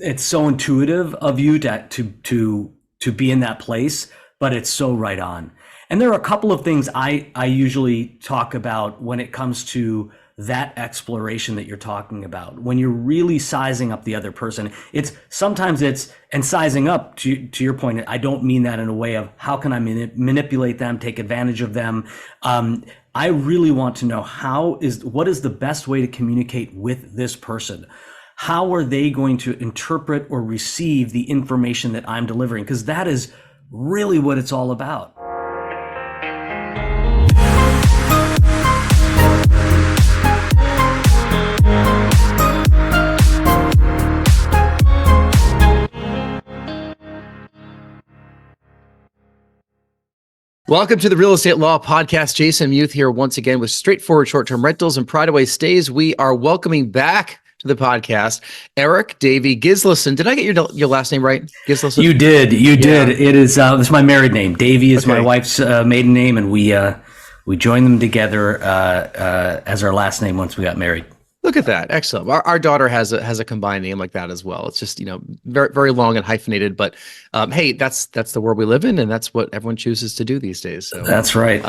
it's so intuitive of you to be in that place, but it's so right on. And there are a couple of things I usually talk about when it comes to that exploration that you're talking about. When you're really sizing up the other person, sometimes and sizing up to your point, I don't mean that in a way of how can I manipulate them, take advantage of them. I really want to know what is the best way to communicate with this person? How are they going to interpret or receive the information that I'm delivering? Because that is really what it's all about. Welcome to the Real Estate Law Podcast. Jason Muth here once again with straightforward short-term rentals and pride away stays. We are welcoming back to the podcast Eirik Davey-Gislason. Did I get your last name right? Gislason? You did. It is. This is my married name. Davey is my wife's maiden name, and we joined them together as our last name once we got married. Look at that. Excellent. Our daughter has a combined name like that as well. It's just, very, very long and hyphenated, but hey, that's the world we live in, and that's what everyone chooses to do these days. So that's right.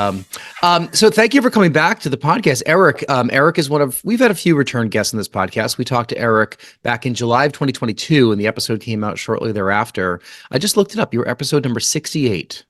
So thank you for coming back to the podcast. Eirik is we've had a few return guests in this podcast. We talked to Eirik back in July of 2022, and the episode came out shortly thereafter. I just looked it up. You were episode number 68.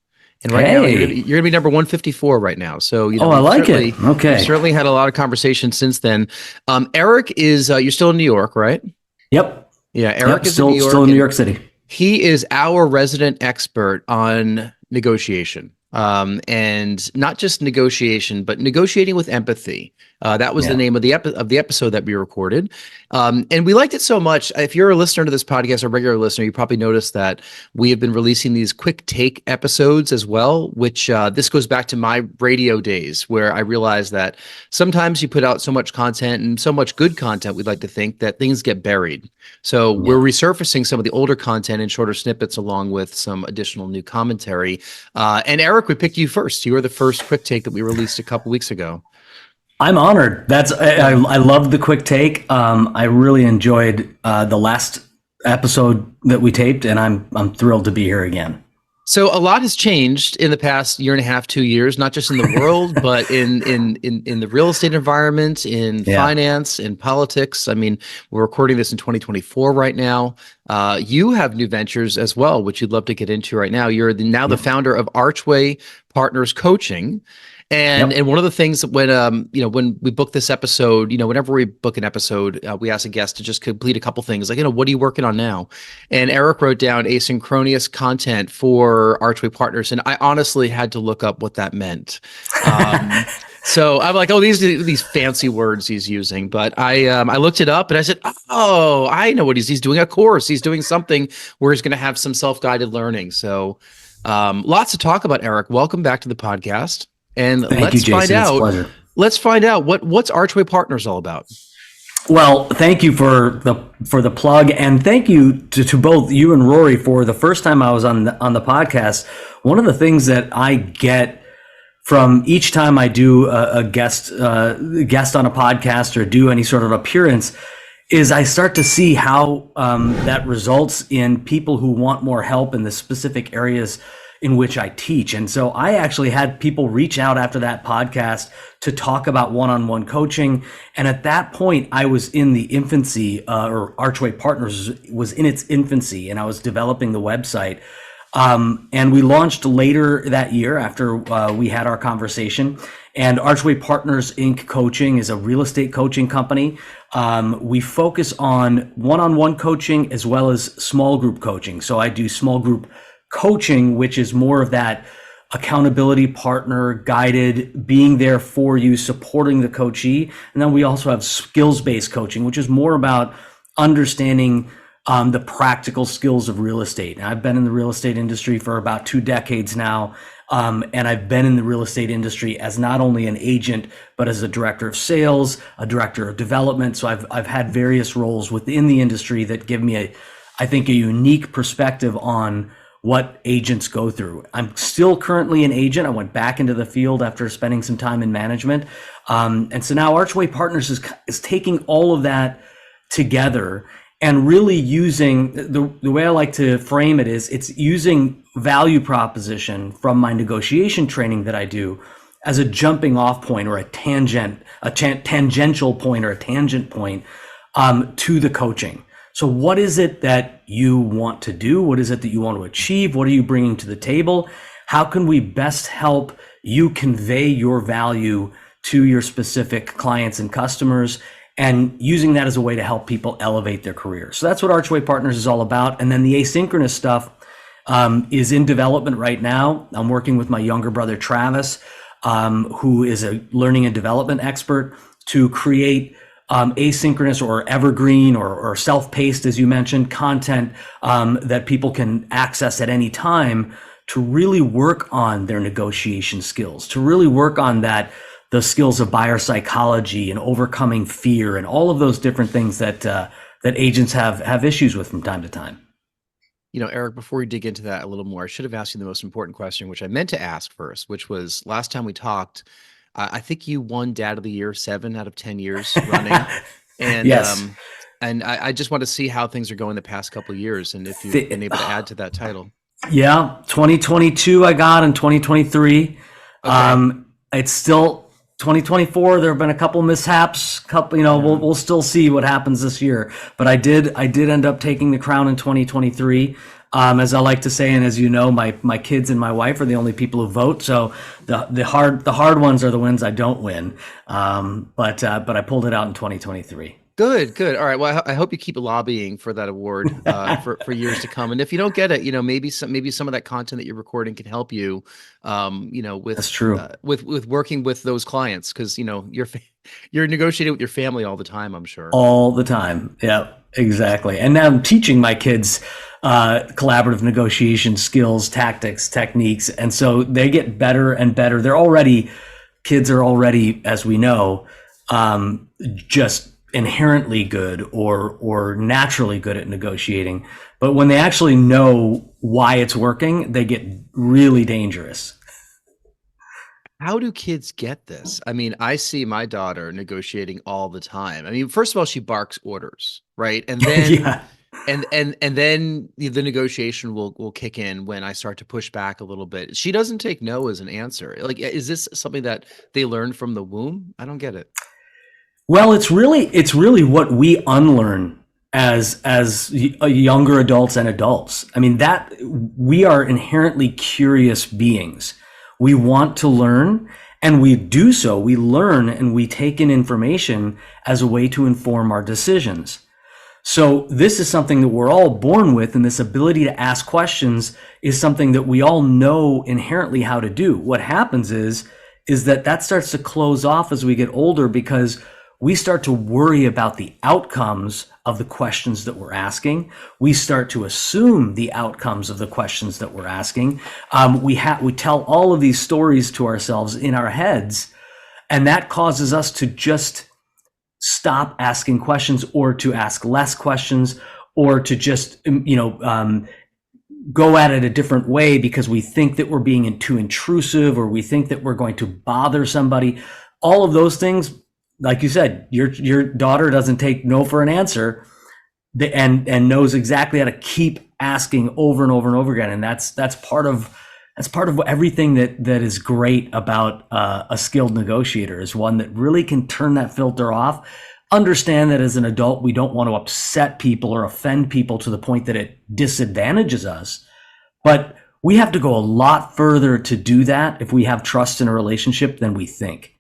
And right now, you're going to be number 154 right now. So, I like it. Okay. Certainly had a lot of conversation since then. Eirik is, you're still in New York, right? Yep. Yeah. Eirik is still in New York City. He is our resident expert on negotiation. And not just negotiation, but negotiating with empathy. That was the name of the episode that we recorded. And we liked it so much. If you're a listener to this podcast, a regular listener, you probably noticed that we have been releasing these quick take episodes as well, which this goes back to my radio days where I realized that sometimes you put out so much content and so much good content, we'd like to think, that things get buried. So we're resurfacing some of the older content in shorter snippets along with some additional new commentary. And Eirik, we picked you first. You were the first quick take that we released a couple weeks ago. I'm honored. I loved the quick take. I really enjoyed the last episode that we taped, and I'm thrilled to be here again. So a lot has changed in the past year and a half, 2 years, not just in the world, but in the real estate environment, in finance, in politics. I mean, we're recording this in 2024 right now. You have new ventures as well, which you'd love to get into right now. You're now the founder of Archway Partners Coaching. And one of the things when we book this episode, whenever we book an episode, we ask a guest to just complete a couple things like, what are you working on now? And Eirik wrote down asynchronous content for Archway Partners. And I honestly had to look up what that meant. So I'm like, these fancy words he's using. But I looked it up and I said, I know what he's doing a course. He's doing something where he's going to have some self-guided learning. So lots to talk about, Eirik. Welcome back to the podcast. And let's find out what's Archway Partners all about. Well, thank you for the plug, and thank you to both you and Rory for the first time I was on the podcast. One of the things that I get from each time I do a guest on a podcast or do any sort of appearance is I start to see how that results in people who want more help in the specific areas in which I teach. And so I actually had people reach out after that podcast to talk about one-on-one coaching. And at that point, I was in the infancy, or Archway Partners was in its infancy, and I was developing the website. And we launched later that year after we had our conversation. And Archway Partners Inc. Coaching is a real estate coaching company. We focus on one-on-one coaching as well as small group coaching. So I do small group coaching, which is more of that accountability partner guided, being there for you, supporting the coachee. And then we also have skills-based coaching, which is more about understanding the practical skills of real estate. And I've been in the real estate industry for about 2 decades now. And I've been in the real estate industry as not only an agent, but as a director of sales, a director of development. So I've had various roles within the industry that give me I think a unique perspective on what agents go through. I'm still currently an agent. I went back into the field after spending some time in management. And so now Archway Partners is taking all of that together and really using the way I like to frame it is it's using value proposition from my negotiation training that I do as a jumping off point or a tangential point or a tangent point to the coaching. So what is it that you want to do? What is it that you want to achieve? What are you bringing to the table? How can we best help you convey your value to your specific clients and customers, and using that as a way to help people elevate their career? So that's what Archway Partners is all about. And then the asynchronous stuff is in development right now. I'm working with my younger brother, Travis, who is a learning and development expert, to create asynchronous or evergreen or self-paced, as you mentioned, content that people can access at any time to really work on their negotiation skills, to really work on the skills of buyer psychology and overcoming fear and all of those different things that agents have issues with from time to time. You know, Eric, before we dig into that a little more, I should have asked you the most important question, which I meant to ask first, which was last time we talked, I think you won Dad of the Year 7 out of 10 years running. And yes. And I just want to see how things are going the past couple of years, and if you've been able to add to that title. Yeah, 2022 I got, in 2023. Okay. It's still 2024. There have been a couple mishaps. We'll still see what happens this year. But I did end up taking the crown in 2023. As I like to say, and as you know, my kids and my wife are the only people who vote. So the hard ones are the ones I don't win. But I pulled it out in 2023. Good. All right. Well, I hope you keep lobbying for that award for years to come. And if you don't get it, maybe some of that content that you're recording can help you, with That's true. With working with those clients, because you're negotiating with your family all the time, I'm sure. All the time. Yeah, exactly. And now I'm teaching my kids collaborative negotiation skills, tactics, techniques, and so they get better and better. Kids are already, as we know, just inherently good or naturally good at negotiating, but when they actually know why it's working, they get really dangerous. How do kids get this? I mean, I see my daughter negotiating all the time. I mean, first of all, she barks orders, right? And then Yeah. and then the negotiation will kick in when I start to push back a little bit. She doesn't take no as an answer. Like, is this something that they learned from the womb? I don't get it. Well, it's really what we unlearn as younger adults and adults. I mean, that we are inherently curious beings. We want to learn, and we do so. We learn and we take in information as a way to inform our decisions. So this is something that we're all born with, and this ability to ask questions is something that we all know inherently how to do. What happens is that starts to close off as we get older, because we start to worry about the outcomes of the questions that we're asking. We start to assume the outcomes of the questions that we're asking. We tell all of these stories to ourselves in our heads, and that causes us to just stop asking questions, or to ask less questions, or to just go at it a different way because we think that we're being too intrusive, or we think that we're going to bother somebody. All of those things. Like you said, your daughter doesn't take no for an answer, and knows exactly how to keep asking over and over and over again. And that's part of everything that is great about a skilled negotiator, is one that really can turn that filter off. Understand that as an adult, we don't want to upset people or offend people to the point that it disadvantages us, but we have to go a lot further to do that if we have trust in a relationship than we think.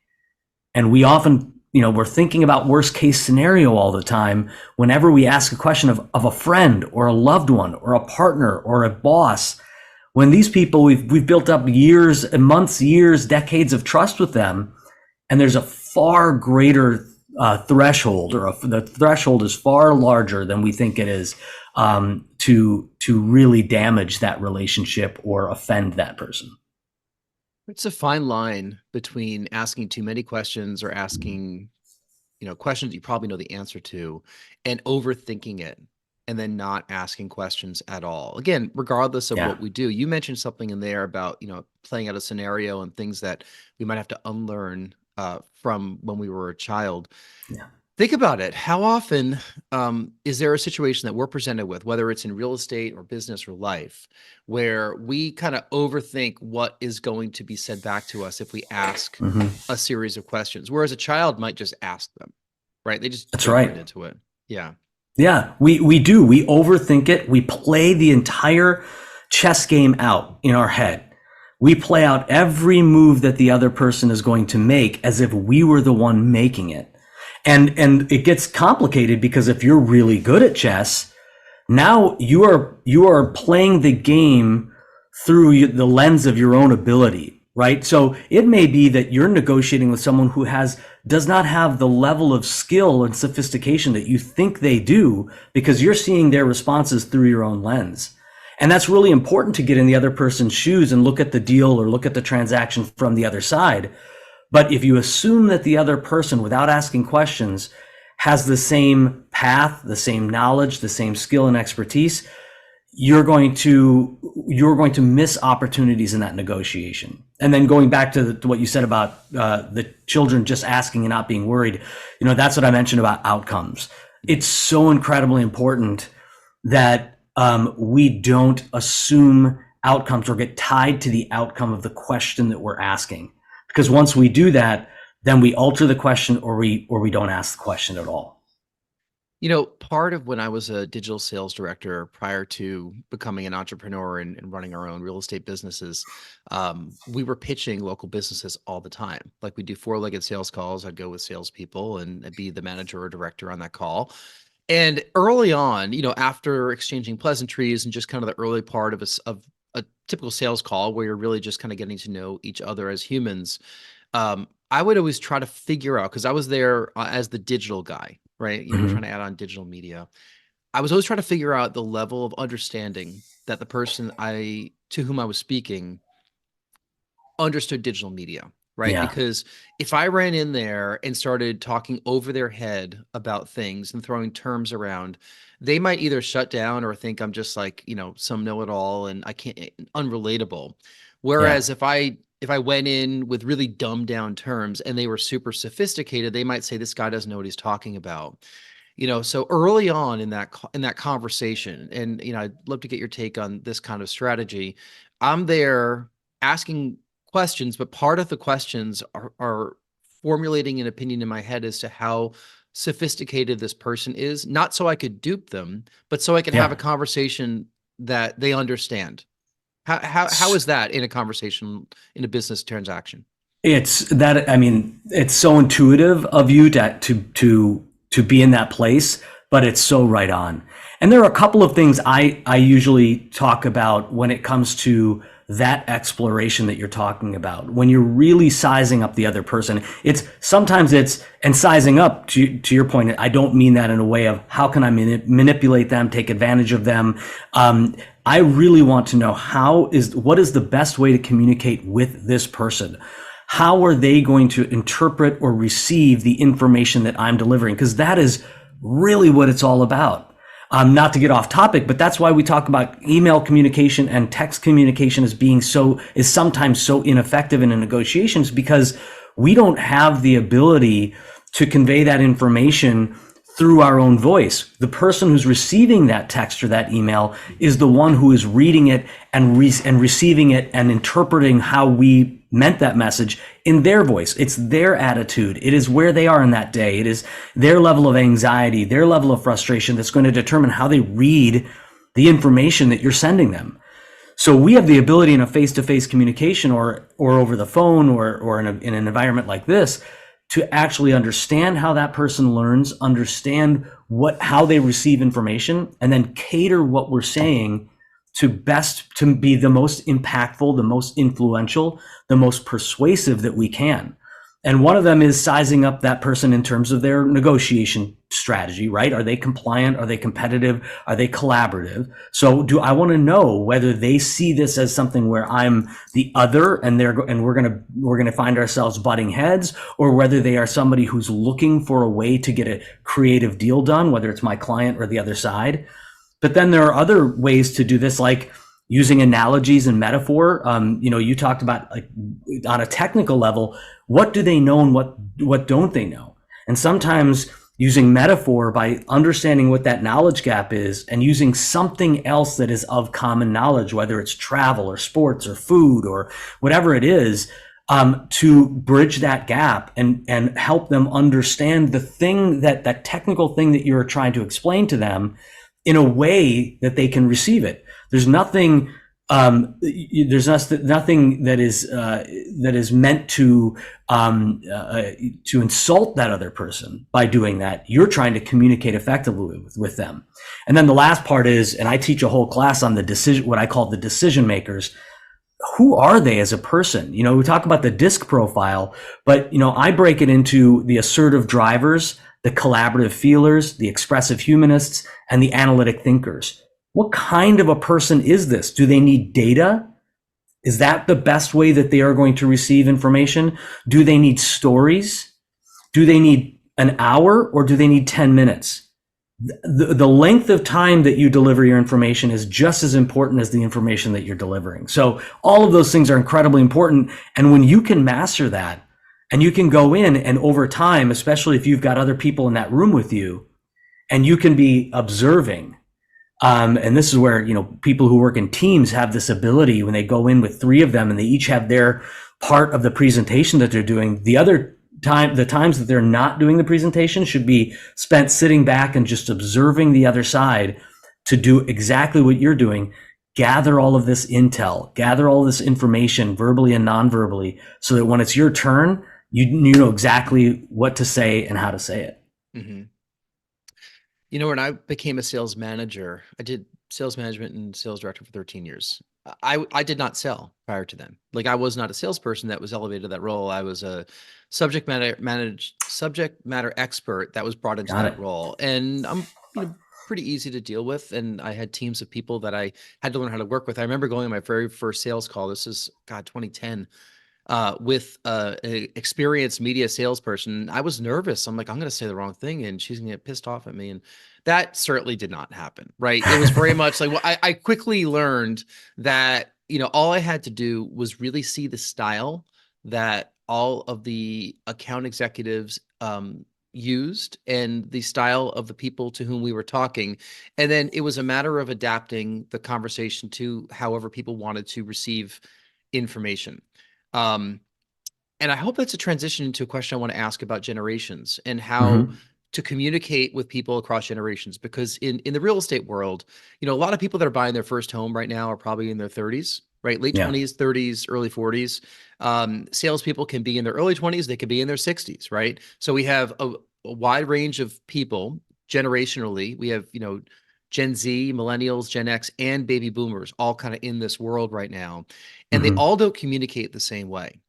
And we often, we're thinking about worst case scenario all the time whenever we ask a question of a friend or a loved one or a partner or a boss. When these people, we've built up years and months, years, decades of trust with them, and there's a far greater threshold, or the threshold is far larger than we think it is, to really damage that relationship or offend that person. It's a fine line between asking too many questions, or asking, questions you probably know the answer to, and overthinking it, and then not asking questions at all. Again, regardless of what we do. You mentioned something in there about, playing out a scenario and things that we might have to unlearn from when we were a child. Yeah. Think about it. How often is there a situation that we're presented with, whether it's in real estate or business or life, where we kind of overthink what is going to be said back to us if we ask a series of questions, whereas a child might just ask them, right? They just jump right into it. Yeah. Yeah, we do. We overthink it. We play the entire chess game out in our head. We play out every move that the other person is going to make as if we were the one making it. And it gets complicated because if you're really good at chess, now you are playing the game through the lens of your own ability, right? So it may be that you're negotiating with someone who does not have the level of skill and sophistication that you think they do, because you're seeing their responses through your own lens. And that's really important to get in the other person's shoes and look at the deal or look at the transaction from the other side. But if you assume that the other person, without asking questions, has the same path, the same knowledge, the same skill and expertise, you're going to miss opportunities in that negotiation. And then going back to what you said about the children just asking and not being worried, that's what I mentioned about outcomes. It's so incredibly important that we don't assume outcomes or get tied to the outcome of the question that we're asking. Because once we do that, then we alter the question or we don't ask the question at all. Part of when I was a digital sales director prior to becoming an entrepreneur and running our own real estate businesses, we were pitching local businesses all the time. Like we do 4-legged sales calls. I'd go with salespeople and be the manager or director on that call. And early on, after exchanging pleasantries and just kind of the early part of a typical sales call where you're really just kind of getting to know each other as humans, I would always try to figure out, because I was there as the digital guy, right? Trying to add on digital media. I was always trying to figure out the level of understanding that the person to whom I was speaking understood digital media, right? Yeah. Because if I ran in there and started talking over their head about things and throwing terms around, they might either shut down or think I'm just like, some know-it-all and I can't, unrelatable. Whereas if I went in with really dumbed down terms and they were super sophisticated, they might say, this guy doesn't know what he's talking about. So early on in that conversation, and I'd love to get your take on this kind of strategy. I'm there asking questions, but part of the questions are formulating an opinion in my head as to how sophisticated this person is, not so I could dupe them, but so I can have a conversation that they understand. How is that in a conversation in a business transaction? It's so intuitive of you to be in that place, but it's so right on. And there are a couple of things I usually talk about when it comes to that exploration that you're talking about. When you're really sizing up the other person, sometimes sizing up to your point. I don't mean that in a way of how can I manipulate them, take advantage of them. I really want to know what is the best way to communicate with this person? How are they going to interpret or receive the information that I'm delivering? Because that is really what it's all about. Not to get off topic, but that's why we talk about email communication and text communication is sometimes so ineffective in negotiations, because we don't have the ability to convey that information through our own voice. The person who's receiving that text or that email is the one who is reading it and receiving it and interpreting how we meant that message in their voice. It's their attitude. It is where they are in that day. It is their level of anxiety, their level of frustration that's going to determine how they read the information that you're sending them. So we have the ability in a face-to-face communication or over the phone or in an environment like this to actually understand how that person learns, understand how they receive information, and then cater what we're saying to be the most impactful, the most influential, the most persuasive that we can. And one of them is sizing up that person in terms of their negotiation strategy, right? Are they compliant? Are they competitive? Are they collaborative? So I want to know whether they see this as something where I'm the other and we're going to find ourselves butting heads, or whether they are somebody who's looking for a way to get a creative deal done, whether it's my client or the other side. But then there are other ways to do this, like using analogies and metaphor. You talked about, like, on a technical level, what do they know and what don't they know? And sometimes using metaphor by understanding what that knowledge gap is and using something else that is of common knowledge, whether it's travel or sports or food or whatever it is, to bridge that gap and help them understand the thing, that technical thing that you're trying to explain to them in a way that they can receive it. There's nothing nothing that is meant to insult that other person by doing that. You're trying to communicate effectively with them. And then the last part is, and I teach a whole class on the decision, what I call the decision makers. Who are they as a person? You know, we talk about the DISC profile, but you know, I break it into the assertive drivers, the collaborative feelers, the expressive humanists, and the analytic thinkers. What kind of a person is this? Do they need data? Is that the best way that they are going to receive information? Do they need stories? Do they need an hour or do they need 10 minutes? The length of time that you deliver your information is just as important as the information that you're delivering. So all of those things are incredibly important. And when you can master that and you can go in and over time, especially if you've got other people in that room with you, and you can be observing, and this is where, you know, people who work in teams have this ability when they go in with 3 of them and they each have their part of the presentation that they're doing. The times that they're not doing the presentation should be spent sitting back and just observing the other side to do exactly what you're doing. Gather all of this intel, gather all this information verbally and non-verbally, so that when it's your turn, you know exactly what to say and how to say it. Mm-hmm. You know, when I became a sales manager, I did sales management and sales director for 13 years. I did not sell prior to then. Like, I was not a salesperson that was elevated to that role. I was a subject matter expert that was brought into that role. And I'm, you know, pretty easy to deal with. And I had teams of people that I had to learn how to work with. I remember going on my very first sales call. This is, 2010. With an experienced media salesperson. I was nervous. I'm like, I'm going to say the wrong thing and she's going to get pissed off at me. And that certainly did not happen, right? It was very much like, well, I quickly learned that, you know, all I had to do was really see the style that all of the account executives used and the style of the people to whom we were talking. And then it was a matter of adapting the conversation to however people wanted to receive information. And I hope that's a transition into a question I want to ask about generations and how to communicate with people across generations. Because in the real estate world, you know, a lot of people that are buying their first home right now are probably in their 30s, right? Late 20s, 30s, early 40s. Salespeople can be in their early 20s, they could be in their 60s, right? So we have a wide range of people generationally. We have, you know, Gen Z, millennials, Gen X, and baby boomers all kind of in this world right now. And they all don't communicate the same way.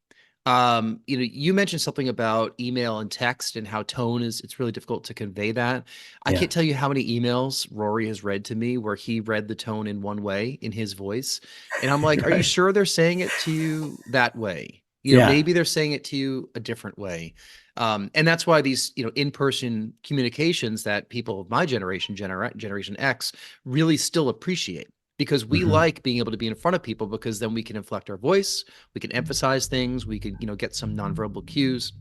You know, you mentioned something about email and text and how tone it's really difficult to convey that. I can't tell you how many emails Rory has read to me where he read the tone in one way in his voice. And I'm like, are you sure they're saying it to you that way? You know, maybe they're saying it to you a different way. And that's why these, you know, in-person communications that people of my generation, Generation X, really still appreciate. Because we like being able to be in front of people, because then we can inflect our voice, we can emphasize things, we can, you know, get some nonverbal cues.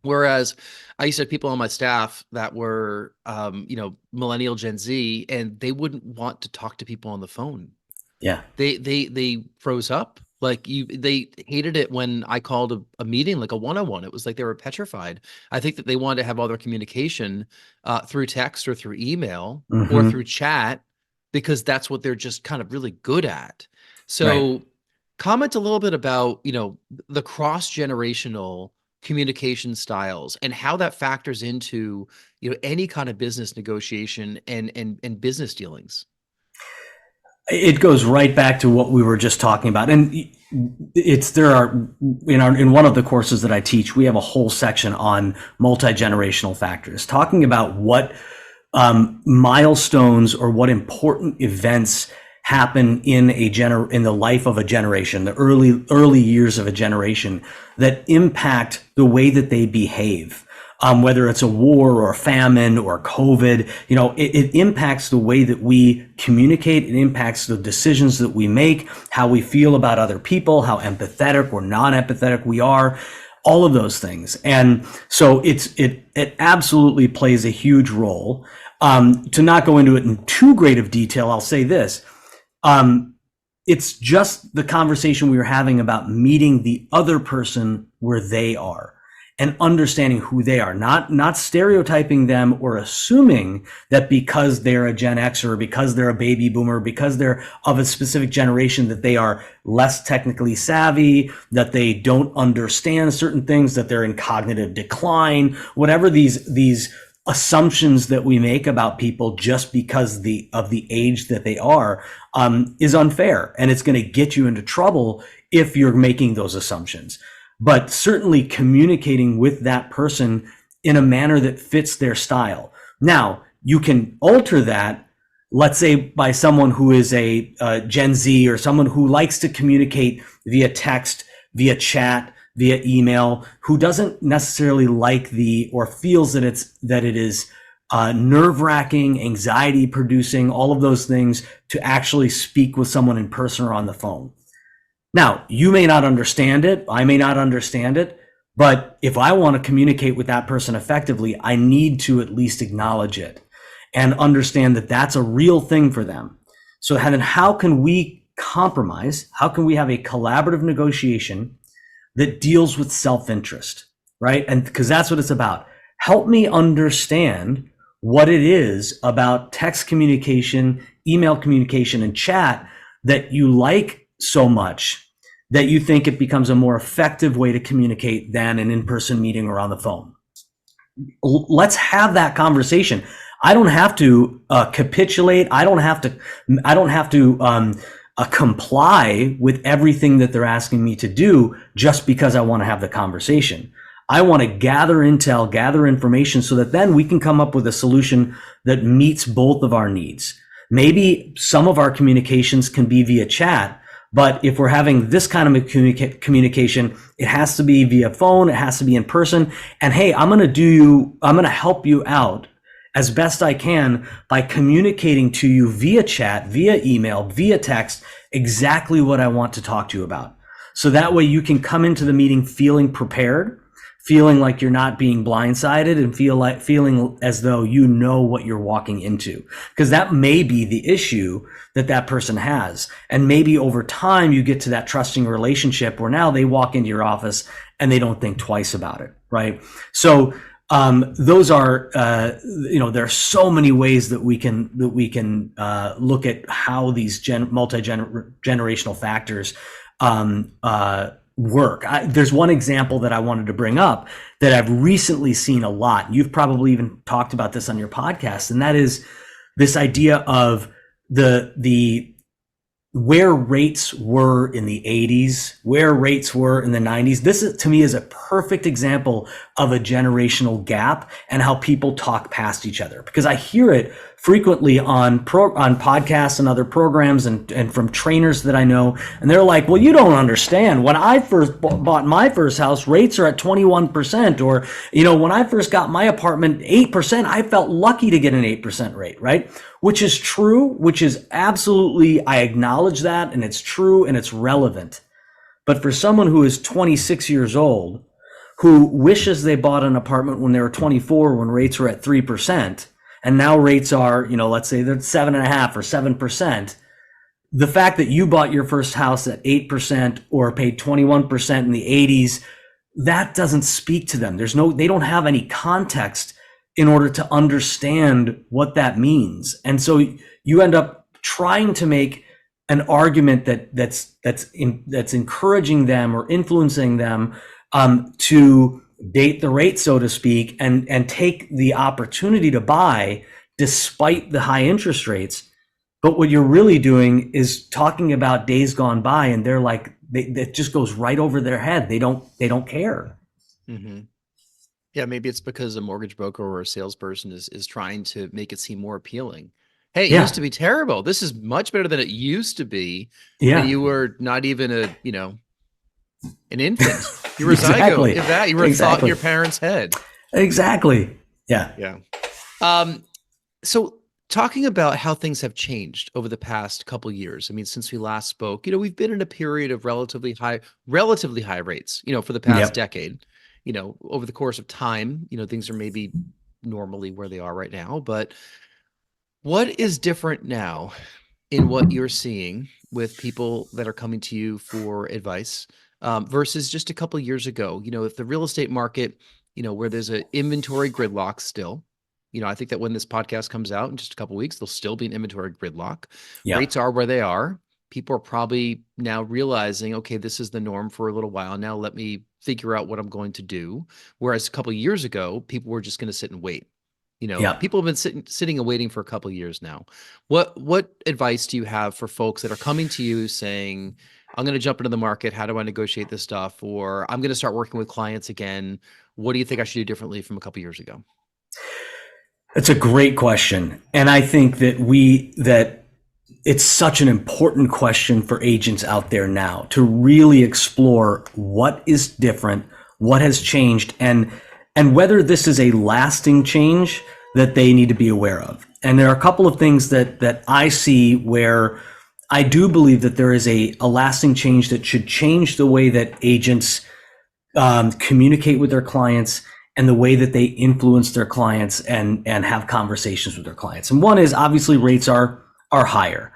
Whereas I used to have people on my staff that were, you know, millennial Gen Z, and they wouldn't want to talk to people on the phone. Yeah. They froze up. Like they hated it when I called a meeting, like a one-on-one. It was like they were petrified. I think that they wanted to have all their communication through text or through email or through chat, because that's what they're just kind of really good at. So comment a little bit about, you know, the cross-generational communication styles and how that factors into, you know, any kind of business negotiation and business dealings. It goes right back to what we were just talking about. And there are, in one of the courses that I teach, we have a whole section on multi-generational factors, talking about what milestones or what important events happen in the life of a generation, the early years of a generation, that impact the way that they behave. Whether it's a war or a famine or COVID, you know, it impacts the way that we communicate. It impacts the decisions that we make, how we feel about other people, how empathetic or non-empathetic we are. all of those things. And so it absolutely plays a huge role. To not go into it in too great of detail, I'll say this. It's just the conversation we were having about meeting the other person where they are and understanding who they are, not stereotyping them or assuming that because they're a Gen X or because they're a baby boomer, because they're of a specific generation, that they are less technically savvy, that they don't understand certain things, that they're in cognitive decline, whatever these assumptions that we make about people just because of the age that they are, is unfair, and it's going to get you into trouble if you're making those assumptions. But certainly communicating with that person in a manner that fits their style. Now, you can alter that, let's say by someone who is a Gen Z, or someone who likes to communicate via text, via chat, via email, who doesn't necessarily like or feels that it is nerve-wracking, anxiety-producing, all of those things to actually speak with someone in person or on the phone. Now, you may not understand it, I may not understand it, but if I want to communicate with that person effectively, I need to at least acknowledge it and understand that that's a real thing for them. So then how can we compromise? How can we have a collaborative negotiation that deals with self-interest, right? And because that's what it's about. Help me understand what it is about text communication, email communication, and chat that you like so much that you think it becomes a more effective way to communicate than an in-person meeting or on the phone. Let's have that conversation. I don't have to capitulate. I don't have to comply with everything that they're asking me to do just because I want to have the conversation. I want to gather intel, gather information, so that then we can come up with a solution that meets both of our needs. Maybe some of our communications can be via chat, but if we're having this kind of communication, it has to be via phone, it has to be in person. And hey, I'm going to help you out as best I can by communicating to you via chat, via email, via text, exactly what I want to talk to you about. So that way you can come into the meeting feeling prepared, feeling like you're not being blindsided, and feeling as though you know what you're walking into. Because that may be the issue that person has. And maybe over time you get to that trusting relationship where now they walk into your office and they don't think twice about it, right? So those are, there are so many ways that we can look at how these multi-generational factors work. There's one example that I wanted to bring up that I've recently seen a lot. You've probably even talked about this on your podcast, and that is this idea of the where rates were in the 80s, where rates were in the 90s. This is, to me, is a perfect example of a generational gap and how people talk past each other, because I hear it frequently on podcasts and other programs and from trainers that I know. And they're like, well, you don't understand. When I first bought my first house, rates are at 21%. Or, when I first got my apartment, 8%, I felt lucky to get an 8% rate, right? Which is true, which is absolutely, I acknowledge that, and it's true and it's relevant. But for someone who is 26 years old, who wishes they bought an apartment when they were 24, when rates were at 3%, and now rates are, let's say they're 7.5% or 7%. The fact that you bought your first house at 8% or paid 21% in the 80s, that doesn't speak to them. They don't have any context in order to understand what that means. And so you end up trying to make an argument that's encouraging them or influencing them to date the rate, so to speak, and take the opportunity to buy despite the high interest rates. But what you're really doing is talking about days gone by, and they're like, that just goes right over their head. They don't care. Mm-hmm. Yeah, maybe it's because a mortgage broker or a salesperson is trying to make it seem more appealing. Hey, it used to be terrible. This is much better than it used to be. Yeah. And you were not even an infant. You were exactly. Zygote. If that, you were a thought in your parents' head. Exactly. Yeah. Yeah. So talking about how things have changed over the past couple of years. I mean, since we last spoke, we've been in a period of relatively high rates, for the past decade. over the course of time, things are maybe normally where they are right now. But what is different now in what you're seeing with people that are coming to you for advice versus just a couple of years ago? If the real estate market, where there's an inventory gridlock still, I think that when this podcast comes out in just a couple of weeks, there'll still be an inventory gridlock. Yeah. Rates are where they are. People are probably now realizing, okay, this is the norm for a little while. Now let me figure out what I'm going to do. Whereas a couple of years ago, people were just going to sit and wait. People have been sitting and waiting for a couple of years now. What advice do you have for folks that are coming to you saying, I'm going to jump into the market. How do I negotiate this stuff? Or I'm going to start working with clients again. What do you think I should do differently from a couple of years ago? It's a great question. And I think that it's such an important question for agents out there now to really explore what is different, what has changed, and whether this is a lasting change that they need to be aware of. And there are a couple of things that I see where I do believe that there is a lasting change that should change the way that agents communicate with their clients and the way that they influence their clients and have conversations with their clients. And one is obviously rates are higher.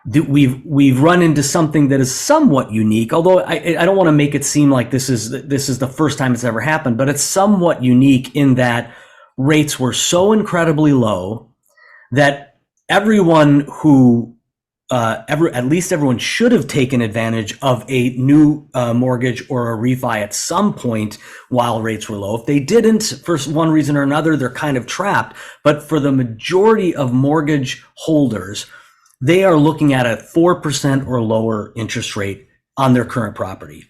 We've run into something that is somewhat unique, although I don't want to make it seem like this is the first time it's ever happened, but it's somewhat unique in that rates were so incredibly low that everyone who at least everyone should have taken advantage of a new mortgage or a refi at some point while rates were low. If they didn't, for one reason or another, they're kind of trapped. But for the majority of mortgage holders, they are looking at a 4% or lower interest rate on their current property.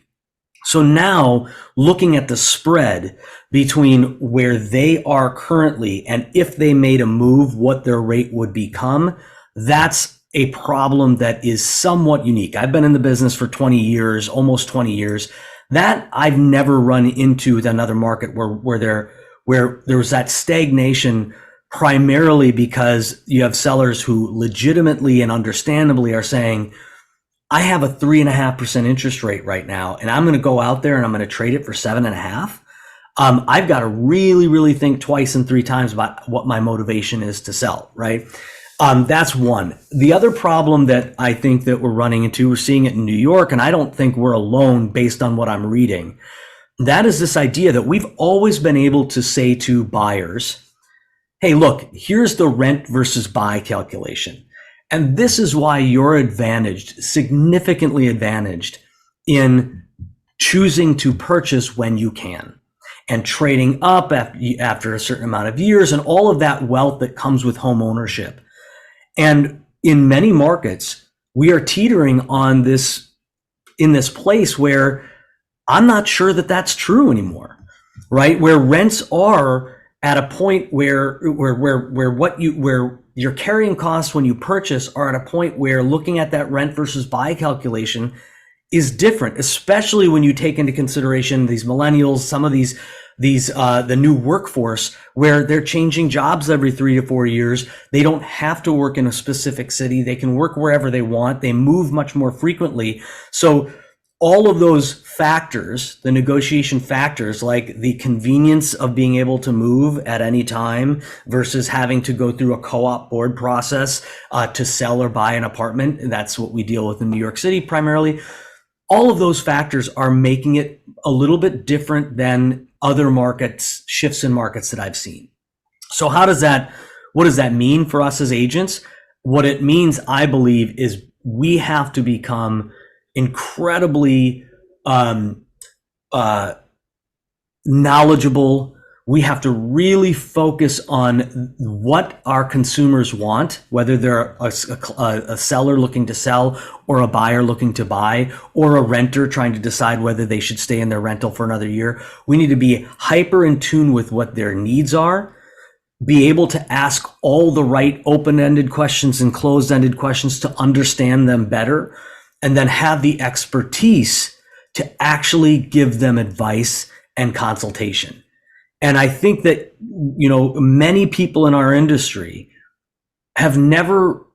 So now looking at the spread between where they are currently and if they made a move, what their rate would become, that's a problem that is somewhat unique. I've been in the business for 20 years, almost 20 years. That I've never run into with another market where there was that stagnation, primarily because you have sellers who legitimately and understandably are saying, I have a 3.5% interest rate right now, and I'm going to go out there and I'm going to trade it for 7.5. I've got to really, really think twice and three times about what my motivation is to sell, right? That's one. The other problem that I think that we're running into, we're seeing it in New York, and I don't think we're alone based on what I'm reading. That is this idea that we've always been able to say to buyers, hey, look, here's the rent versus buy calculation. And this is why you're advantaged, significantly advantaged in choosing to purchase when you can and trading up after a certain amount of years and all of that wealth that comes with home ownership. And in many markets, we are teetering on this, in this place where I'm not sure that that's true anymore, right? Where rents are at a point where your carrying costs when you purchase are at a point where looking at that rent versus buy calculation is different, especially when you take into consideration these millennials, some of these the new workforce where they're changing jobs every 3 to 4 years. They don't have to work in a specific city. They can work wherever they want. They move much more frequently. So all of those factors, the negotiation factors, like the convenience of being able to move at any time versus having to go through a co-op board process to sell or buy an apartment. That's what we deal with in New York City primarily. All of those factors are making it a little bit different than other markets, shifts in markets that I've seen. So what does that mean for us as agents? What it means, I believe, is we have to become incredibly knowledgeable. We have to really focus on what our consumers want, whether they're a seller looking to sell or a buyer looking to buy or a renter trying to decide whether they should stay in their rental for another year. We need to be hyper in tune with what their needs are, be able to ask all the right open-ended questions and closed-ended questions to understand them better, and then have the expertise to actually give them advice and consultation. And I think that, many people in our industry have never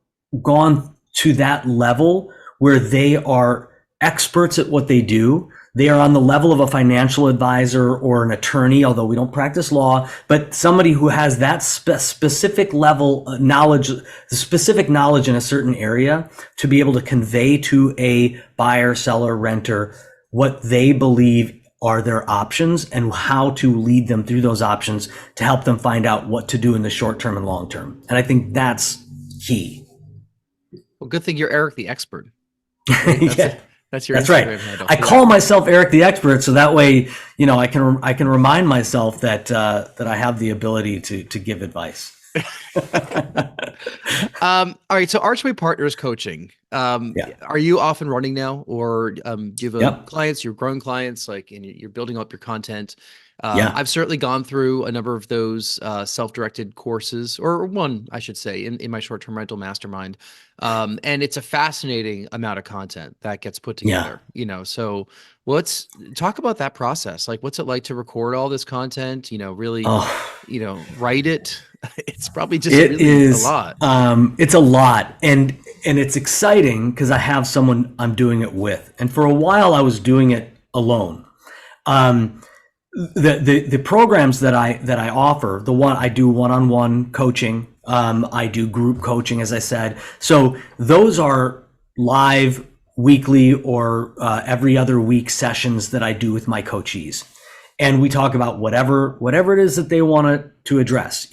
gone to that level where they are experts at what they do. They are on the level of a financial advisor or an attorney, although we don't practice law, but somebody who has that specific level of knowledge, specific knowledge in a certain area to be able to convey to a buyer, seller, renter what they believe are their options and how to lead them through those options to help them find out what to do in the short term and long term. And I think that's key. Well, good thing you're Eric the expert. Right? That's your That's Instagram right. handle. I call myself Eric the expert, so that way, I can remind myself that I have the ability to give advice. All right. So Archway Partners coaching. Are you off and running now, or do you have clients? You're growing clients, and you're building up your content. I've certainly gone through a number of those self-directed courses, or one, I should say, in my short-term rental mastermind. And it's a fascinating amount of content that gets put together. So let's talk about that process. Like, what's it like to record all this content? Really, write it. It's probably just a lot. It's a lot, and it's exciting because I have someone I'm doing it with. And for a while, I was doing it alone. The programs that I offer, I do one-on-one coaching. I do group coaching, as I said. So those are live weekly or every other week sessions that I do with my coachees. And we talk about whatever it is that they want to address.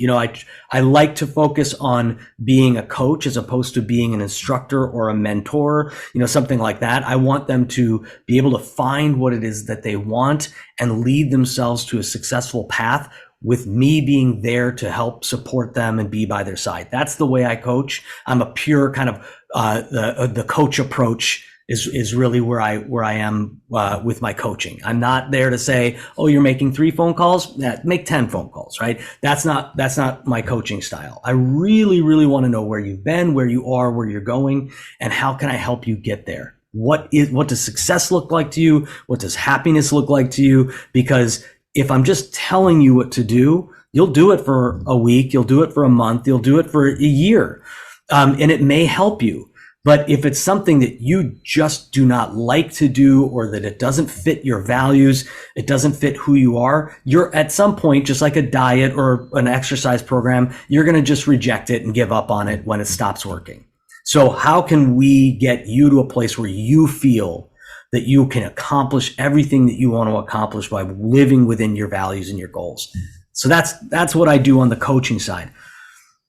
I like to focus on being a coach as opposed to being an instructor or a mentor, something like that. I want them to be able to find what it is that they want and lead themselves to a successful path with me being there to help support them and be by their side. That's the way I coach. I'm a pure kind of the coach approach is really where I am with my coaching. I'm not there to say, oh, you're making 3 phone calls, make 10 phone calls, right? That's not my coaching style. I really, really want to know where you've been, where you are, where you're going, and how can I help you get there? What does success look like to you? What does happiness look like to you? Because if I'm just telling you what to do, you'll do it for a week, you'll do it for a month, you'll do it for a year, and it may help you. But if it's something that you just do not like to do, or that it doesn't fit your values, it doesn't fit who you are, you're at some point, just like a diet or an exercise program, you're going to just reject it and give up on it when it stops working. So how can we get you to a place where you feel that you can accomplish everything that you want to accomplish by living within your values and your goals? So that's what I do on the coaching side.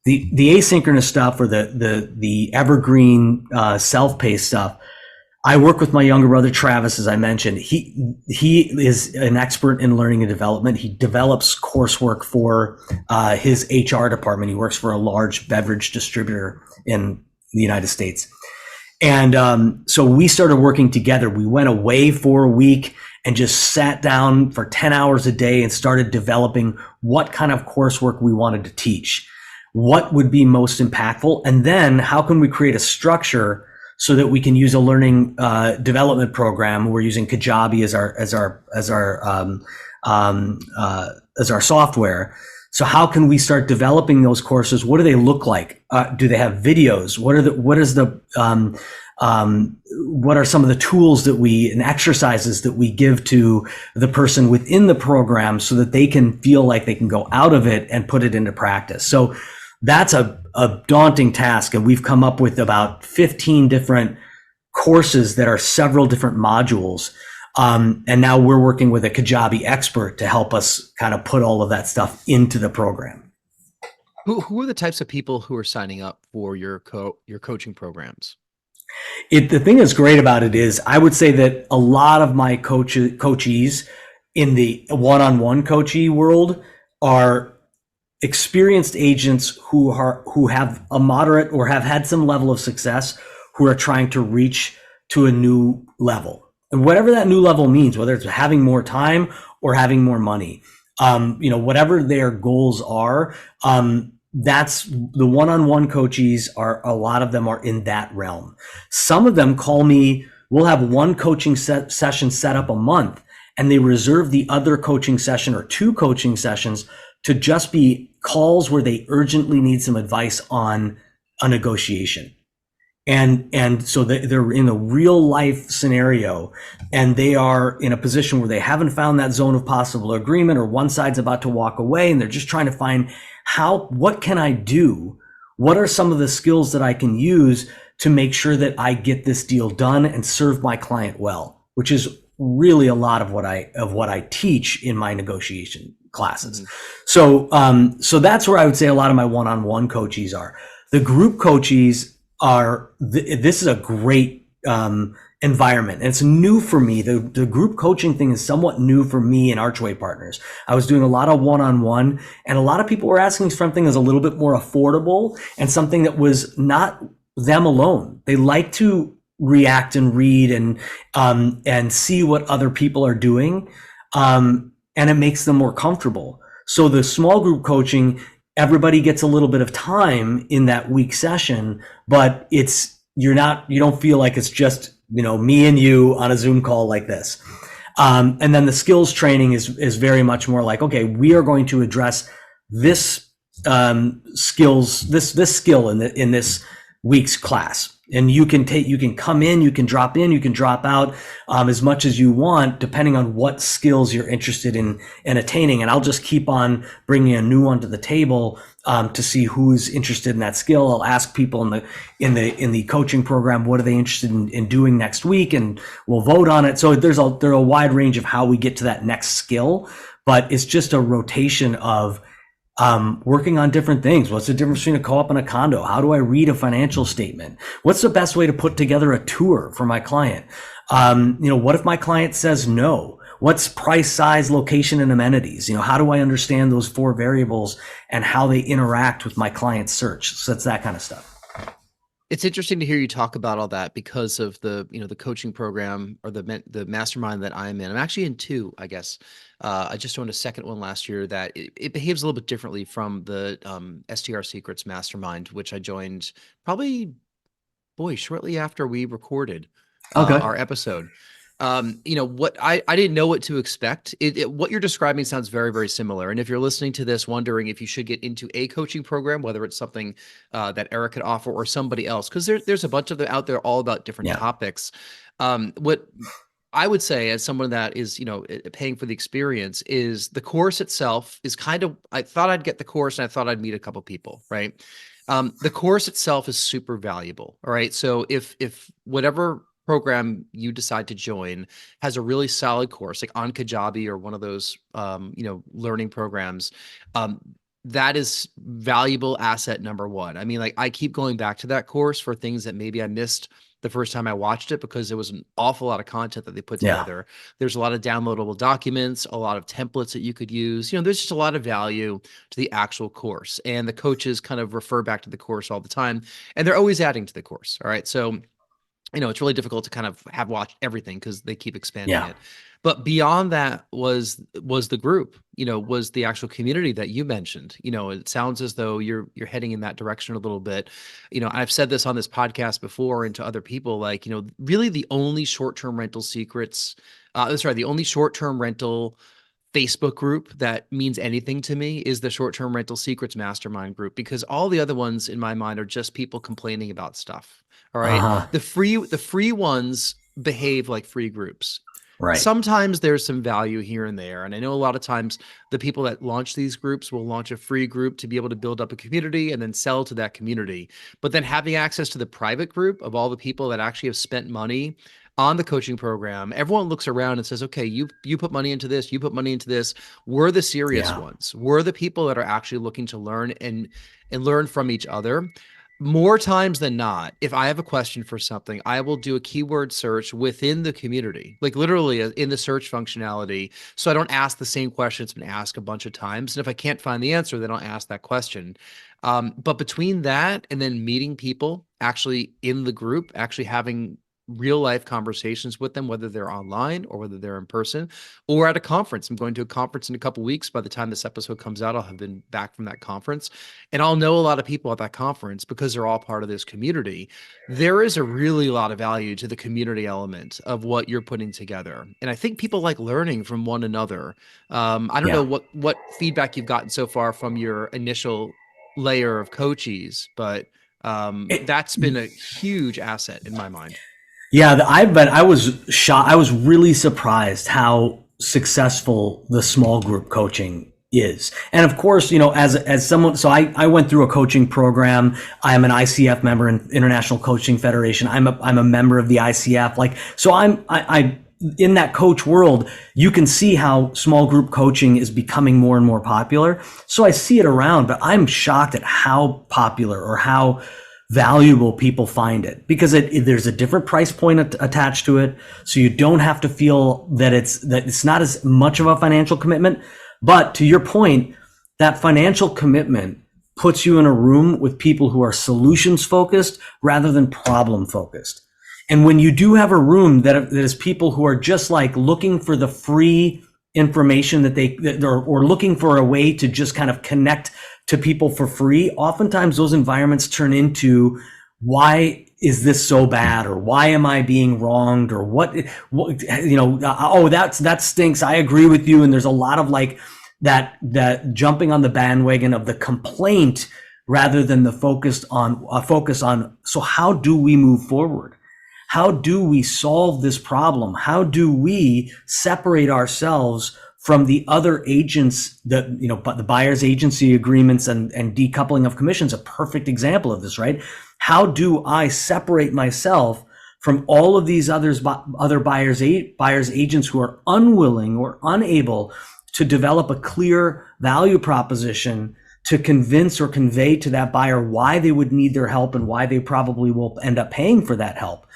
The asynchronous stuff, or the evergreen self-paced stuff, I work with my younger brother Travis, as I mentioned. He is an expert in learning and development. He develops coursework for his HR department. He works for a large beverage distributor in the United States. And so we started working together. We went away for a week and just sat down for 10 hours a day and started developing what kind of coursework we wanted to teach. What would be most impactful, and then how can we create a structure so that we can use a learning development program? We're using Kajabi as our software. So how can we start developing those courses? What do they look like? Do they have videos? What are some of the tools and exercises that we give to the person within the program so that they can feel like they can go out of it and put it into practice? So that's a daunting task, and we've come up with about 15 different courses that are several different modules. And now we're working with a Kajabi expert to help us kind of put all of that stuff into the program. Who are the types of people who are signing up for your coaching programs? The thing that's great about it is I would say that a lot of my coachees in the one-on-one coachee world are experienced agents who have a moderate or have had some level of success, who are trying to reach to a new level. And whatever that new level means, whether it's having more time or having more money, whatever their goals are, that's the one-on-one coachees a lot of them are in that realm. Some of them call me, we'll have one coaching session set up a month, and they reserve the other coaching session or 2 coaching sessions to just be calls where they urgently need some advice on a negotiation. and so they're in a real life scenario, and they are in a position where they haven't found that zone of possible agreement, or one side's about to walk away, and they're just trying to find what can I do? What are some of the skills that I can use to make sure that I get this deal done and serve my client well, which is really a lot of what I teach in my negotiation classes. Mm-hmm. So that's where I would say a lot of my one-on-one coachees are. The group coachees are, this is a great environment. And it's new for me. The group coaching thing is somewhat new for me in Archway Partners. I was doing a lot of one-on-one, and a lot of people were asking something that's a little bit more affordable and something that was not them alone. They like to react and read and see what other people are doing. And it makes them more comfortable. So the small group coaching, everybody gets a little bit of time in that week session, but you don't feel like it's just, me and you on a Zoom call like this. And then the skills training is very much more like, okay, we are going to address this this skill in this week's class. And you can come in, you can drop out as much as you want, depending on what skills you're interested in attaining. And I'll just keep on bringing a new one to the table to see who's interested in that skill. I'll ask people in the coaching program, what are they interested in doing next week, and we'll vote on it. So there's a wide range of how we get to that next skill, but it's just a rotation of working on different things. What's the difference between a co-op and a condo? How do I read a financial statement? What's the best way to put together a tour for my client? What if my client says no? What's price, size, location, and amenities? How do I understand those 4 variables and how they interact with my client's search? So it's that kind of stuff. It's interesting to hear you talk about all that because of the coaching program or the mastermind that I'm in. I'm actually in 2, I guess. I just joined a second one last year that it behaves a little bit differently from the STR Secrets mastermind, which I joined probably, shortly after we recorded our episode. What I didn't know what to expect. What you're describing sounds very, very similar. And if you're listening to this, wondering if you should get into a coaching program, whether it's something that Eric could offer or somebody else, because there's a bunch of them out there all about different topics. What I would say, as someone that is, paying for the experience, is the course itself is I thought I'd get the course and I thought I'd meet a couple people, right? The course itself is super valuable. All right. So if whatever program you decide to join has a really solid course, like on Kajabi or one of those, learning programs, that is valuable asset number 1. I mean, like, I keep going back to that course for things that maybe I missed the first time I watched it, because there was an awful lot of content that they put together. There's a lot of downloadable documents, a lot of templates that you could use. There's just a lot of value to the actual course, and the coaches kind of refer back to the course all the time, and they're always adding to the course. All right. So it's really difficult to kind of have watched everything because they keep expanding it. But beyond that was the group, was the actual community that you mentioned. It sounds as though you're heading in that direction a little bit. I've said this on this podcast before and to other people, like, really the only short-term rental secrets, the only short-term rental Facebook group that means anything to me is the short-term rental secrets mastermind group, because all the other ones in my mind are just people complaining about stuff. All right. The free ones behave like free groups. Right. Sometimes there's some value here and there. And I know a lot of times the people that launch these groups will launch a free group to be able to build up a community and then sell to that community. But then having access to the private group of all the people that actually have spent money on the coaching program, everyone looks around and says, okay, you put money into this, you put money into this. We're the serious ones. We're the people that are actually looking to learn and learn from each other. More times than not, if I have a question for something, I will do a keyword search within the community, like literally in the search functionality. So I don't ask the same question that's been asked a bunch of times. And if I can't find the answer, then I'll ask that question. But between that and then meeting people actually in the group, actually having real life conversations with them, whether they're online or whether they're in person or at a conference. I'm going to a conference in a couple of weeks. By the time this episode comes out, I'll have been back from that conference, and I'll know a lot of people at that conference because they're all part of this community. There is a really lot of value to the community element of what you're putting together. And I think people like learning from one another. I don't know what feedback you've gotten so far from your initial layer of coachees, but That's been a huge asset in my mind. Yeah, I was shocked. I was really surprised how successful the small group coaching is. And of course, as someone, so I went through a coaching program. I am an ICF member in International Coaching Federation. I'm a member of the ICF. So I in that coach world, you can see how small group coaching is becoming more and more popular. So I see it around, but I'm shocked at how popular or how valuable people find it, because there's a different price point attached to it. So you don't have to feel that it's not as much of a financial commitment. But to your point, that financial commitment puts you in a room with people who are solutions focused rather than problem focused. And when you do have a room that is people who are just like looking for the free information or looking for a way to just kind of connect to people for free, oftentimes those environments turn into, why is this so bad? Or why am I being wronged? Or that stinks. I agree with you. And there's a lot of that jumping on the bandwagon of the complaint rather than the focus on, so how do we move forward? How do we solve this problem? How do we separate ourselves from the other agents that, the buyer's agency agreements and decoupling of commissions, a perfect example of this, right? How do I separate myself from all of these other buyer's agents who are unwilling or unable to develop a clear value proposition to convince or convey to that buyer why they would need their help and why they probably will end up paying for that help?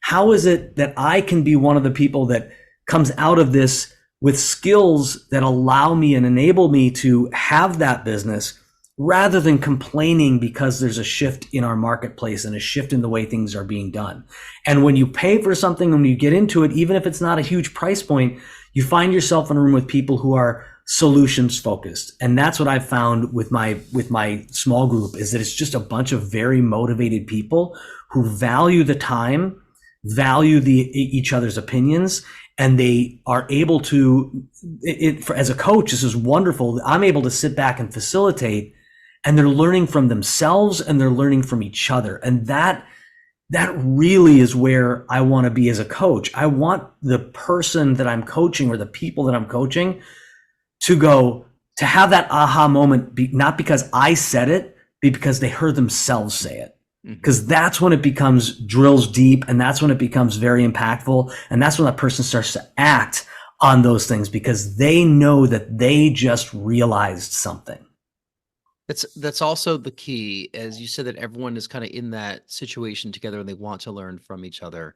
How is it that I can be one of the people that comes out of this with skills that allow me and enable me to have that business, rather than complaining because there's a shift in our marketplace and a shift in the way things are being done? And when you pay for something, when you get into it, even if it's not a huge price point, you find yourself in a room with people who are solutions focused. And that's what I've found with my small group, is that it's just a bunch of very motivated people who value the time, value each other's opinions, and they are able to, as a coach, this is wonderful. I'm able to sit back and facilitate, and they're learning from themselves and they're learning from each other. And that really is where I want to be as a coach. I want the person that I'm coaching, or the people that I'm coaching, to have that aha moment, not because I said it, but because they heard themselves say it. Because that's when it drills deep, and that's when it becomes very impactful. And that's when that person starts to act on those things, because they know that they just realized something. That's also the key, as you said, that everyone is kind of in that situation together and they want to learn from each other.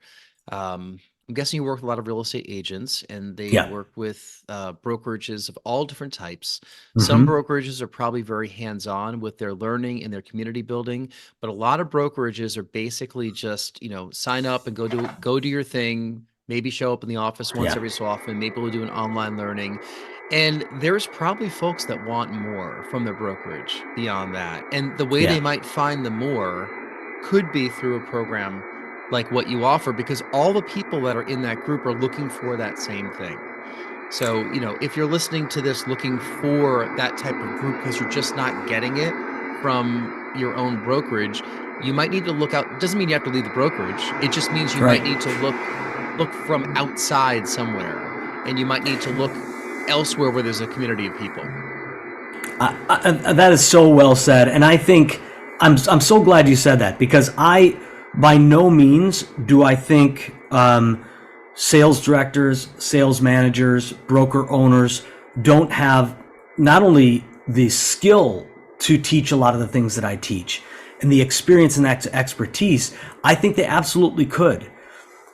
I'm guessing you work with a lot of real estate agents, and they work with brokerages of all different types. Some brokerages are probably very hands-on with their learning and their community building, but a lot of brokerages are basically just, sign up and go do your thing, maybe show up in the office once every so often, maybe we'll do an online learning. And there's probably folks that want more from their brokerage beyond that. And the way they might find the more could be through a program like what you offer, because all the people that are in that group are looking for that same thing. So, if you're listening to this looking for that type of group because you're just not getting it from your own brokerage, you might need to look out. It doesn't mean you have to leave the brokerage. It just means you might need to look from outside somewhere, and you might need to look elsewhere where there's a community of people. That is so well said. And I think I'm so glad you said that, because by no means do I think sales directors, sales managers, broker owners don't have not only the skill to teach a lot of the things that I teach and the experience and expertise. I think they absolutely could.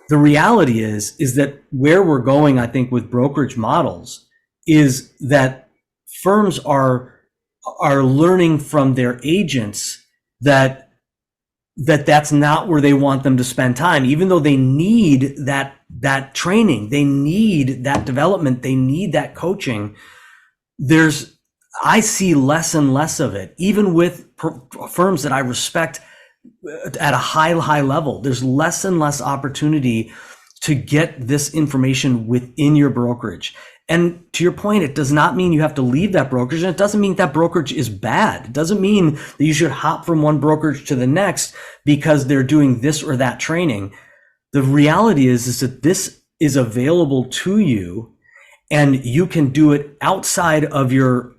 The reality is that where we're going, I think, with brokerage models is that firms are learning from their agents that's not where they want them to spend time, even though they need that training, they need that development, they need that coaching. I see less and less of it, even with firms that I respect at a high level. There's less and less opportunity to get this information within your brokerage. And to your point, it does not mean you have to leave that brokerage, and it doesn't mean that brokerage is bad. It doesn't mean that you should hop from one brokerage to the next because they're doing this or that training. The reality is that this is available to you, and you can do it outside of your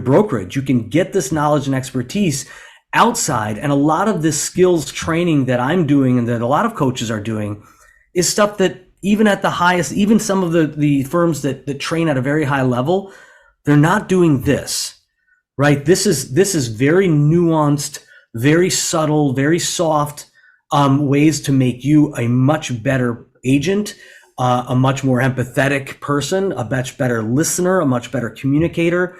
brokerage. You can get this knowledge and expertise outside. And a lot of this skills training that I'm doing and that a lot of coaches are doing is stuff that even at the highest, even some of the firms that train at a very high level, they're not doing this, right? This is very nuanced, very subtle, very soft ways to make you a much better agent, a much more empathetic person, a much better listener, a much better communicator.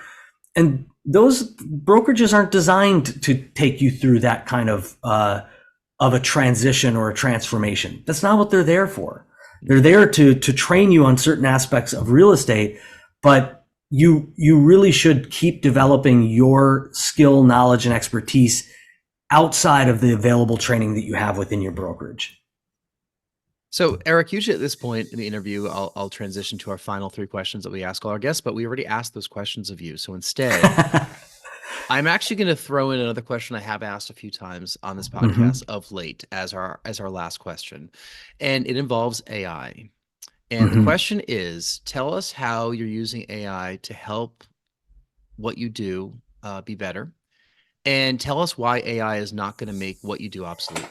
And those brokerages aren't designed to take you through that kind of a transition or a transformation. That's not what they're there for. They're there to train you on certain aspects of real estate, but you really should keep developing your skill, knowledge, and expertise outside of the available training that you have within your brokerage. So, Eirik, usually at this point in the interview, I'll transition to our final 3 questions that we ask all our guests, but we already asked those questions of you. So instead, I'm actually going to throw in another question I have asked a few times on this podcast of late as our last question, and it involves AI. And the question is, tell us how you're using AI to help what you do be better, and tell us why AI is not going to make what you do obsolete.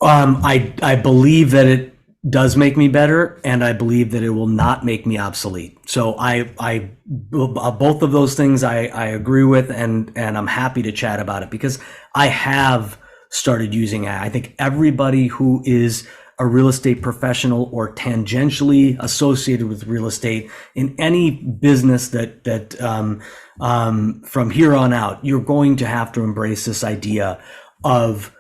I believe that it does make me better, and I believe that it will not make me obsolete. So I both of those things I agree with, and I'm happy to chat about it because I have started using AI. I think everybody who is a real estate professional or tangentially associated with real estate in any business that from here on out, you're going to have to embrace this idea of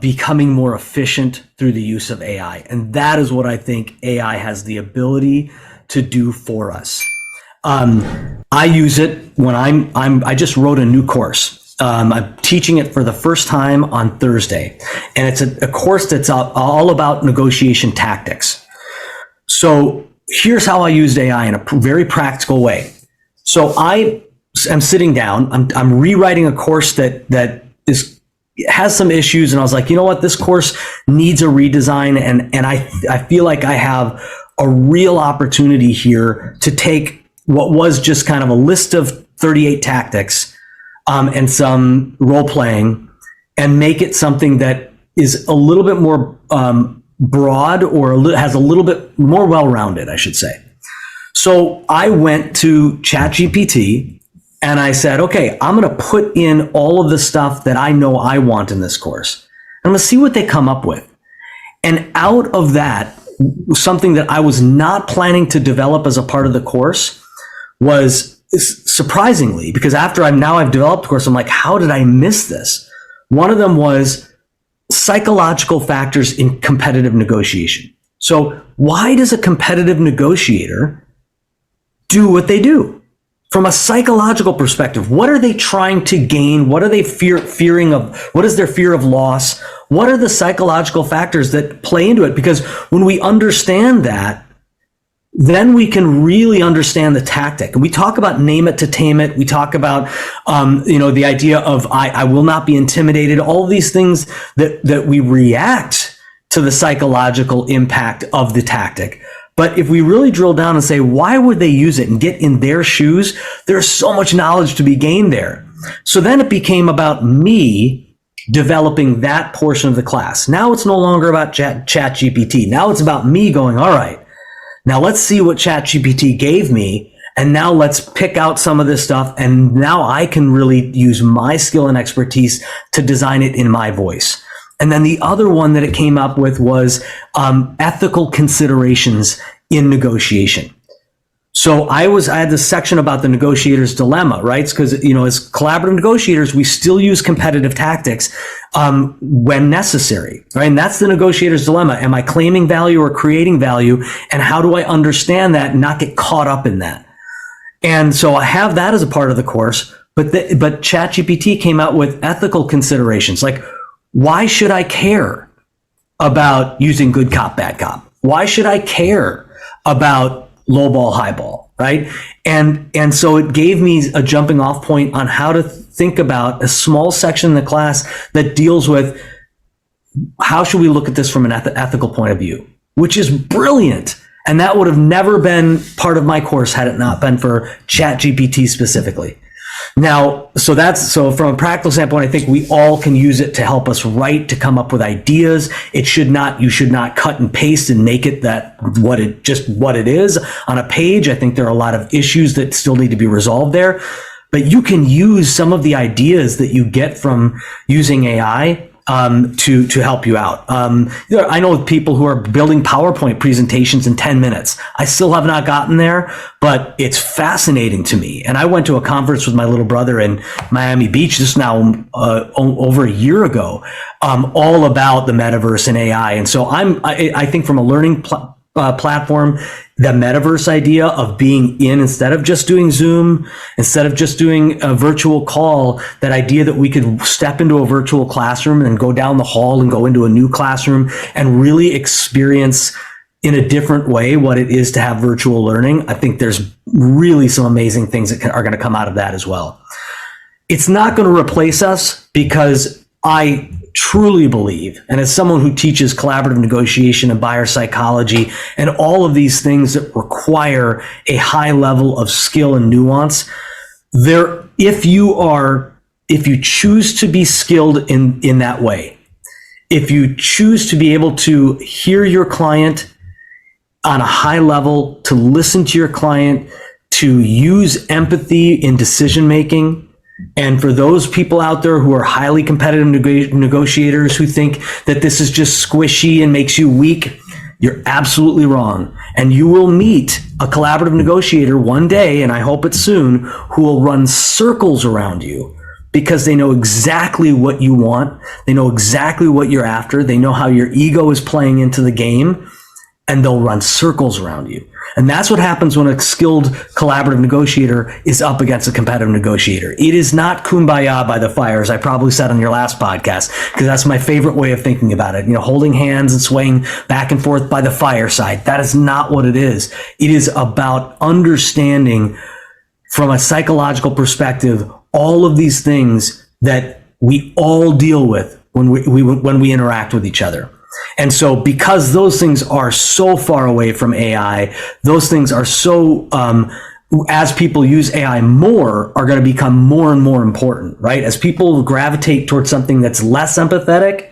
becoming more efficient through the use of AI. And that is what I think AI has the ability to do for us. I use it when I just wrote a new course. I'm teaching it for the first time on Thursday. And it's a course that's all about negotiation tactics. So here's how I used AI in a very practical way. So I am sitting down, I'm rewriting a course that has some issues, and I was like, you know what, this course needs a redesign, and I feel like I have a real opportunity here to take what was just kind of a list of 38 tactics and some role playing and make it something that is a little bit more broad, or has a little bit more well-rounded, I should say. So I went to ChatGPT and I said, okay, I'm going to put in all of the stuff that I know I want in this course. I'm going to see what they come up with. And out of that, something that I was not planning to develop as a part of the course was, surprisingly, because after I've developed the course, I'm like, how did I miss this? One of them was psychological factors in competitive negotiation. So why does a competitive negotiator do what they do? From a psychological perspective, what are they trying to gain? What are they fearing of? What is their fear of loss? What are the psychological factors that play into it? Because when we understand that, then we can really understand the tactic. And we talk about name it to tame it. We talk about, the idea of I will not be intimidated. All of these things that we react to the psychological impact of the tactic. But if we really drill down and say, why would they use it and get in their shoes? There's so much knowledge to be gained there. So then it became about me developing that portion of the class. Now it's no longer about ChatGPT. Now it's about me going, all right, now let's see what ChatGPT gave me. And now let's pick out some of this stuff. And now I can really use my skill and expertise to design it in my voice. And then the other one that it came up with was ethical considerations in negotiation. So I had this section about the negotiator's dilemma, right? Because, as collaborative negotiators, we still use competitive tactics when necessary, right? And that's the negotiator's dilemma. Am I claiming value or creating value? And how do I understand that and not get caught up in that? And so I have that as a part of the course, but ChatGPT came out with ethical considerations, like, why should I care about using good cop, bad cop? Why should I care about low ball, high ball, right? And so it gave me a jumping off point on how to think about a small section in the class that deals with how should we look at this from an ethical point of view, which is brilliant. And that would have never been part of my course had it not been for ChatGPT specifically. Now, so from a practical standpoint, I think we all can use it to help us write, to come up with ideas. You should not cut and paste and make it what it is on a page. I think there are a lot of issues that still need to be resolved there, but you can use some of the ideas that you get from using AI to help you out. I know people who are building PowerPoint presentations in 10 minutes. I still have not gotten there, but it's fascinating to me. And I went to a conference with my little brother in Miami Beach just now over a year ago, all about the metaverse and AI. And so I think from a learning platform, the metaverse idea of being in, instead of just doing Zoom, instead of just doing a virtual call, that idea that we could step into a virtual classroom and go down the hall and go into a new classroom and really experience in a different way what it is to have virtual learning. I think there's really some amazing things that are going to come out of that as well. It's not going to replace us, because I truly believe, and as someone who teaches collaborative negotiation and buyer psychology and all of these things that require a high level of skill and nuance, if you choose to be skilled in that way, if you choose to be able to hear your client on a high level, to listen to your client, to use empathy in decision making. And for those people out there who are highly competitive negotiators who think that this is just squishy and makes you weak, you're absolutely wrong. And you will meet a collaborative negotiator one day, and I hope it's soon, who will run circles around you, because they know exactly what you want. They know exactly what you're after. They know how your ego is playing into the game, and they'll run circles around you. And that's what happens when a skilled collaborative negotiator is up against a competitive negotiator. It is not kumbaya by the fire, as I probably said on your last podcast, because that's my favorite way of thinking about it. Holding hands and swaying back and forth by the fireside. That is not what it is. It is about understanding from a psychological perspective all of these things that we all deal with when we interact with each other. And so because those things are so far away from AI, those things are so, as people use AI more, are going to become more and more important, right? As people gravitate towards something that's less empathetic,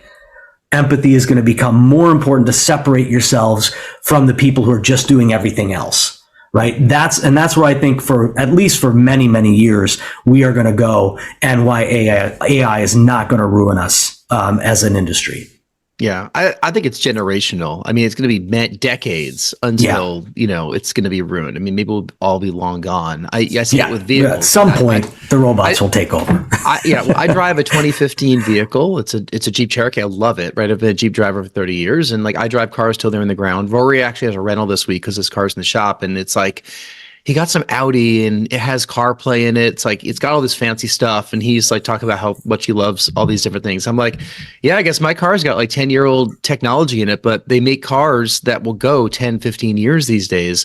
empathy is going to become more important to separate yourselves from the people who are just doing everything else, right? That's where I think at least for many, many years, we are going to go, and why AI is not going to ruin us as an industry. Yeah, I think it's generational. I mean, it's going to be decades until, it's going to be ruined. I mean, maybe we'll all be long gone. I see it with vehicles. At some point, the robots will take over. I drive a 2015 vehicle. It's a Jeep Cherokee. I love it, right? I've been a Jeep driver for 30 years. And I drive cars till they're in the ground. Rory actually has a rental this week because his car's in the shop. And it's he got some Audi and it has CarPlay in it. It's got all this fancy stuff. And he's talking about how much he loves all these different things. I'm like, yeah, I guess my car's got 10-year-old technology in it, but they make cars that will go 10, 15 years these days.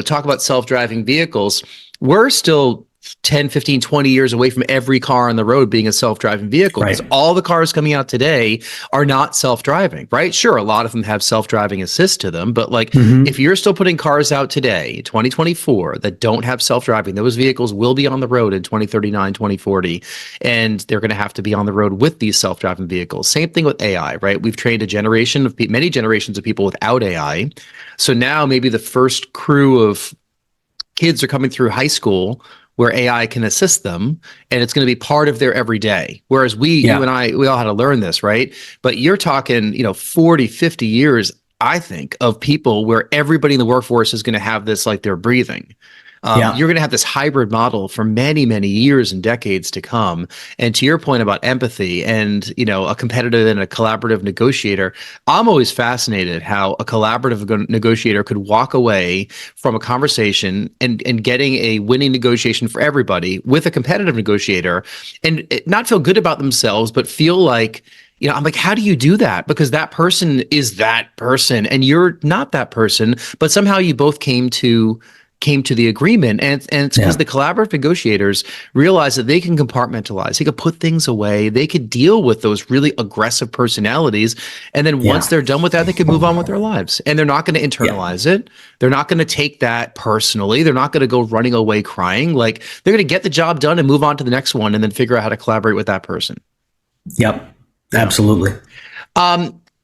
Talk about self-driving vehicles. We're still 10, 15, 20 years away from every car on the road being a self-driving vehicle, because all the cars coming out today are not self-driving, right? Sure, a lot of them have self-driving assist to them, but if you're still putting cars out today, 2024, that don't have self-driving, those vehicles will be on the road in 2039, 2040, and they're going to have to be on the road with these self-driving vehicles. Same thing with AI, right? We've trained many generations of people without AI. So now maybe the first crew of kids are coming through high school where AI can assist them, and it's going to be part of their everyday. Whereas you and I, we all had to learn this, right? But you're talking, 40, 50 years, I think, of people where everybody in the workforce is going to have this like they're breathing. You're going to have this hybrid model for many, many years and decades to come. And to your point about empathy and, a competitive and a collaborative negotiator, I'm always fascinated how a collaborative negotiator could walk away from a conversation and getting a winning negotiation for everybody with a competitive negotiator and not feel good about themselves, but feel like I'm like, how do you do that? Because that person is that person and you're not that person, but somehow you both came to the agreement. And it's because the collaborative negotiators realize that they can compartmentalize, they could put things away, they could deal with those really aggressive personalities. And then once they're done with that, they can move on with their lives. And they're not going to internalize it. They're not going to take that personally. They're not going to go running away crying. Like, they're going to get the job done and move on to the next one and then figure out how to collaborate with that person. Yep. Absolutely.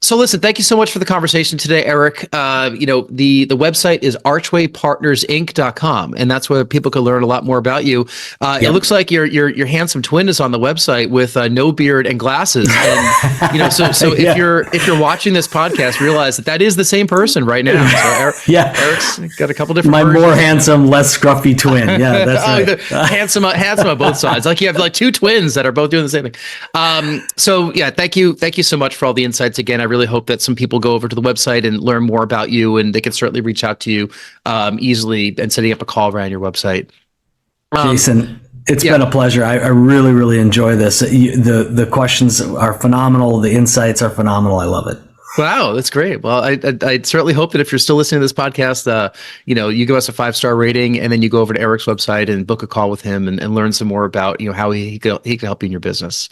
So listen, thank you so much for the conversation today, Eirik. The website is archwaypartnersinc.com, and that's where people can learn a lot more about you. It looks like your handsome twin is on the website with no beard and glasses. And so if you're watching this podcast, realize that is the same person right now. So Eric's got a couple different versions. More handsome, less scruffy twin. Yeah, that's right. handsome on both sides. Like you have like two twins that are both doing the same thing. Thank you so much for all the insights again. I really hope that some people go over to the website and learn more about you, and they can certainly reach out to you easily and setting up a call around your website. Jason, it's been a pleasure. I really, really enjoy this. The questions are phenomenal. The insights are phenomenal. I love it. Wow, that's great. Well, I certainly hope that if you're still listening to this podcast, you give us a 5-star rating, and then you go over to Eirik's website and book a call with him and learn some more about how he can help you in your business.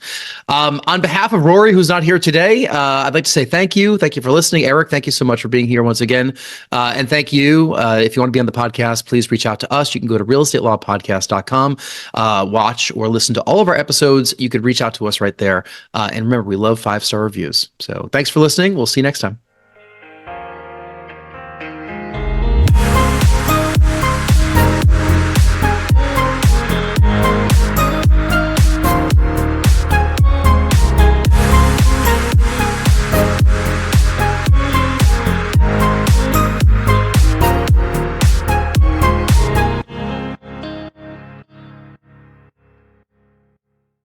On behalf of Rory, who's not here today, I'd like to say thank you. Thank you for listening, Eirik. Thank you so much for being here once again. And thank you. If you want to be on the podcast, please reach out to us. You can go to realestatelaw.podcast.com, watch or listen to all of our episodes. You could reach out to us right there. And remember, we love 5-star reviews. So thanks for listening. We'll see you next time.